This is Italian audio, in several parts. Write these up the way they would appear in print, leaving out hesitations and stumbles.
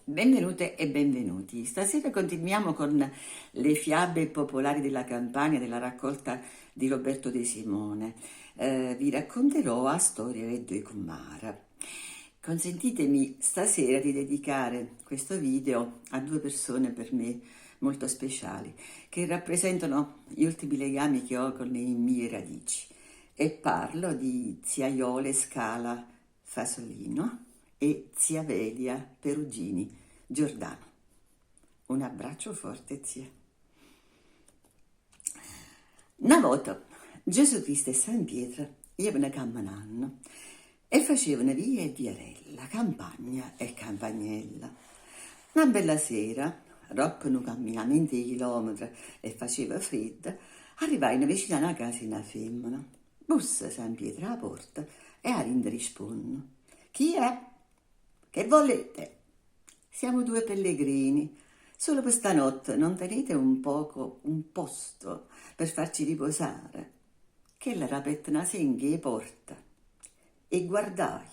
Benvenute e benvenuti. Stasera continuiamo con le fiabe popolari della Campania della raccolta di Roberto De Simone. Vi racconterò a storie e due Kumara. Consentitemi stasera di dedicare questo video a due persone per me molto speciali, che rappresentano gli ultimi legami che ho con le mie radici. E parlo di zia Iole Scala Fasolino e zia Velia Perugini Giordano. Un abbraccio forte, zia. Una volta Gesù Cristo e San Pietro avevano camminando e facevano via e viarella, campagna e campagnella. Una bella sera, roccano camminamenti di chilometri e faceva freddo, arrivarono vicino a una casa di una femmina. Bussa San Pietro alla porta e Arinda risponde: «Chi è? Che volete?» «Siamo due pellegrini. Solo per stanotte non tenete un posto per farci riposare?» Che la rapetta senghe e porta. E guardai,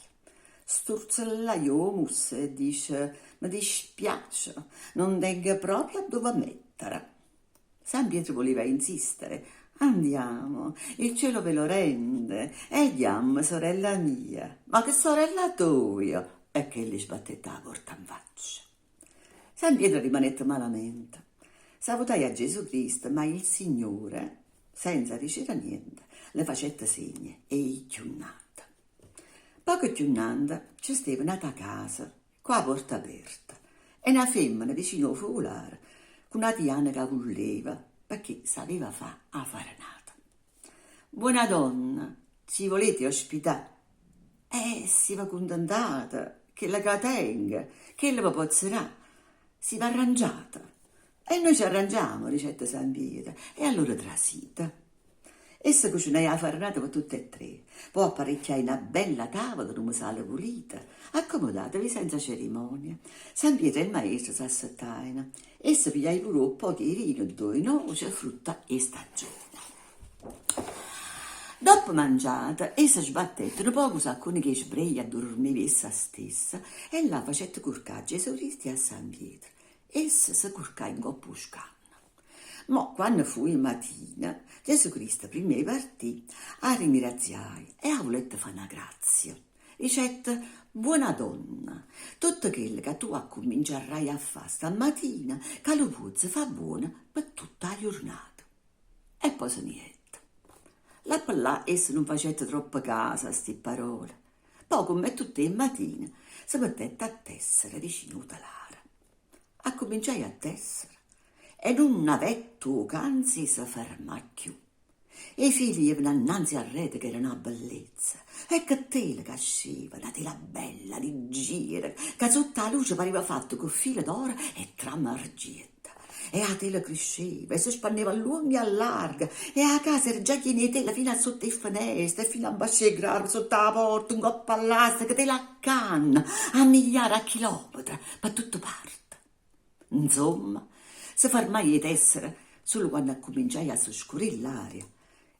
sturzellai o musse e dice: «Mi dispiace, non tengo proprio dove mettere». San Pietro voleva insistere: «Andiamo, il cielo ve lo rende, andiamo, sorella mia». «Ma che sorella tua?» E che gli sbattette la porta in faccia. San Pietro rimanette malamente. Salutai a Gesù Cristo, ma il Signore, senza dicere niente, le facette segni e gli chiunnata. Poco chiunnanda ci stava nata casa, con la porta aperta, e una femmina vicino al focolare, con una tiana che voleva, perché sapeva fa a farinata. «Buona donna, ci volete ospitare?» Si va contentata, che la catenga, che la pozzerà, si va arrangiata. E noi ci arrangiamo, ricette San Pietro, e allora trasita. Essa cucinai la farinata per tutte e tre, poi apparecchiai una bella tavola con una sala pulita, accomodatevi senza cerimonia. San Pietro e il maestro si assettarono, essa pigliai pure un po' di vino, due noci, frutta e stagione. Dopo mangiata, essa sbattette un poco saccone che sbreglia a dormire essa stessa e là facette curcare Gesù Cristo a San Pietro. Essa si curcà in coppa scanna. Ma quando fu in mattina, Gesù Cristo prima di partì, a ringraziai e a volette fare una grazia. Dicette: «Buona donna, tutto quello che tu comincerai a fare stamattina, che lo puoi fa buona per tutta la giornata». E poi se niente. Là per là essa non facette troppo caso a sti parole. Poi, come tutte le mattine, si mettette a tessere vicino alla talara. Accominciai a tessere e non avetto canzi si fermò più. E i figli avevano annanzi al rete che era una bellezza, e che tela che asceva, una tela bella, leggera, che sotto la luce pareva fatto con filo d'oro e trama argento. E la tela cresceva e si spanneva a lungo e a larga, e la casa era già piena di tela fino a sotto le finestre, fino a basso ai gradi, sotto la porta, un coppa all'asta, che tela a canna, a migliaia a chilometri, per tutte parti. Insomma, si fermai di tessere solo quando cominciai a s'oscurire l'aria,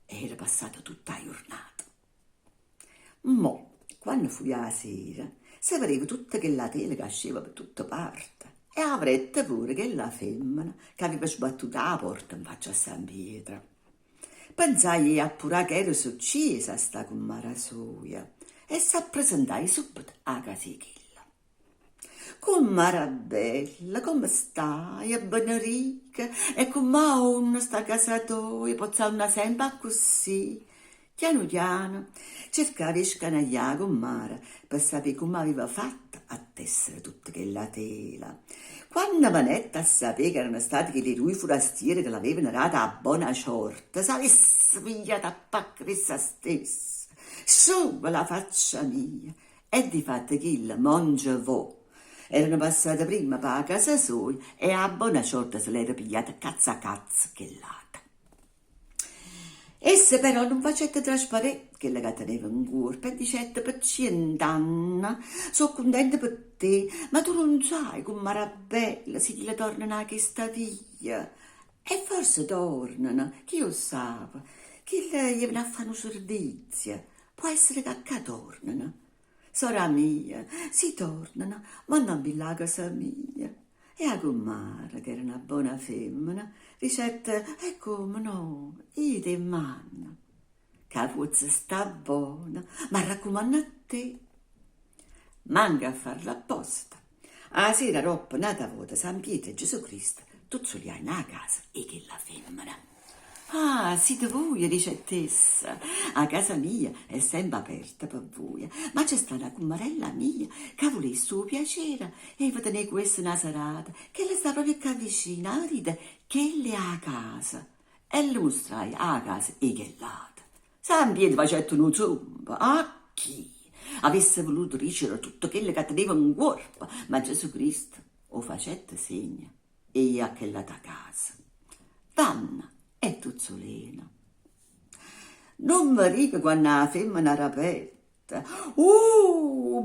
e era passata tutta la giornata. Mo, quando fu la sera, si vedeva tutta quella tela che asceva per tutte parti. E avrette pure che la femmina che aveva sbattuto la porta in faccia a San Pietro. Pensai a pure che era successa sta Kumara soia e s'appresentai subito a casichilla. «Kumara bella, come stai? È ben ricca? E come sta casa tua? Pozzalna sempre così?» Piano piano cercava di scanagliare Kumara per sapere come aveva fatto a tessere tutta quella tela. Quando vanette a sapere che erano stati quei due forastieri che l'avevano data a buona sorte, s'avesse pigliata a pacca essa stessa. Su la faccia mia! E di fatto che il mangiavò. Erano passate prima per la casa sua e a buona sorte se l'era pigliata cazzo a cazzo che l'ata. Esse però non facette trasparire che la teneva in cuore e dicette: «Per 100 anni, sono contenta per te, ma tu non sai come era bella se ti la tornano a questa via». E forse tornano, chi lo sa, che gli viene a fare una servizio, può essere che tornano. Sora mia, si tornano, ma non vi la casa mia, E a comare, che era una buona femmina, ricette, e come no, ide in mano, che forse sta buona, ma raccomando a te, manca a farla apposta. A sera roppa nata vota San Pietro e Gesù Cristo, tutti li hai nella casa e che la femmina. Ah, siete voi, ricettessa. A casa mia è sempre aperta per voi, ma c'è sta una commarella mia che vuole il suo piacere e vi tenere questa una serata che le sta proprio qua vicina, a ride che le ha a casa e le mostrai a casa e che l'ate. San Pietro facette un zumba, a chi? Avesse voluto ricevere tutto quello che teneva in corpo, ma Gesù Cristo o facette segna e a che la da casa. Vanna è tuzzolina. Non mi dica quando la femmina era aperta.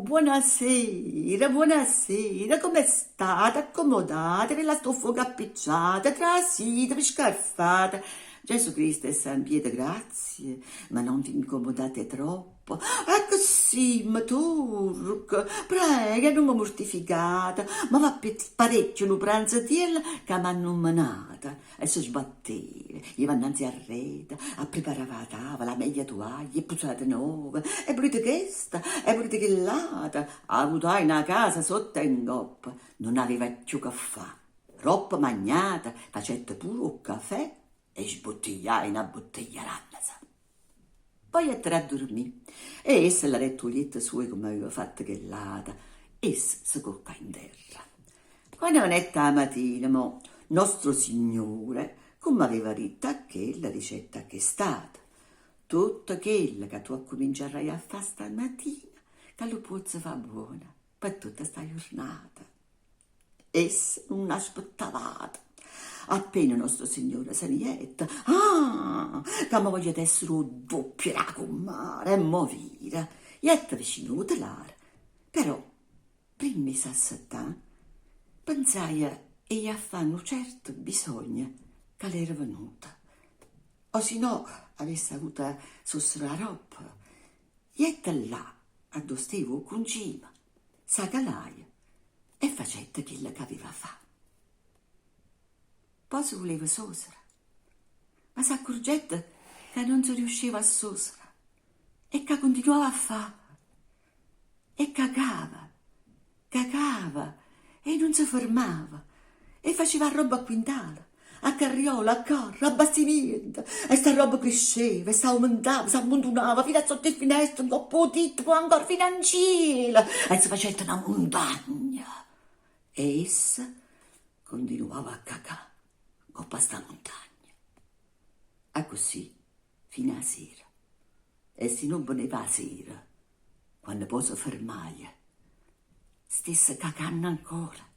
Buonasera, buonasera, come state? Accomodate, ve la stoffa cappicciata, trasite, scarfate. Gesù Cristo e San Pietro, grazie, ma non vi incomodate troppo. Ecco sì, ma turco, prega, non mi mortificate, ma va parecchio un pranzo di ella che mi hanno menata. E si sbatteva, gli va innanzi a rete, a preparare la tavola, la meglio toaglia, e puzzate nuove, e volete questa, e volete quell'altra. A avuto in una casa sotto in coppa, non aveva più che fare. Roppa magnata, facette pure un caffè, e sbottigliai una bottiglia rannasa. Poi entrò a dormire e essa la rettuglietta sua come aveva fatto quell'ata, essa si colpò in terra. Quando venette la mattina, mo, nostro Signore, come aveva detto a che la ricetta che è stata, tutto quello che tu comincerai a fare stamattina, che lo puoi fare buona per tutta sta giornata. Essa non aspettavate. Appena nostro Signore se ne jetta, che mi voglio essere un doppio la comare e movire, jetta vicino a utilare. Però, prima mi s'assettà, pensai e gli affanno certo bisogno che l'era venuta. O se no, avesse avuto sussura roba, jetta là, addostevo con cima, s'agalaia e facette quello che aveva fatto. Poi si voleva sosera, ma s'accorgette che non si riusciva a sosera e che continuava a fare. E cagava e non si fermava e faceva roba a quintale, a carriola, a carro, a bastimento e sta roba cresceva e s'aumentava, s'ammontunava fino a sotto il finestrino, un po' titolo, ancora fino in cielo e si faceva una montagna e essa continuava a cagare coppa sta montagna. E così fino a sera. E se non veneva a sera, quando poi si fermava, stesse cagando ancora.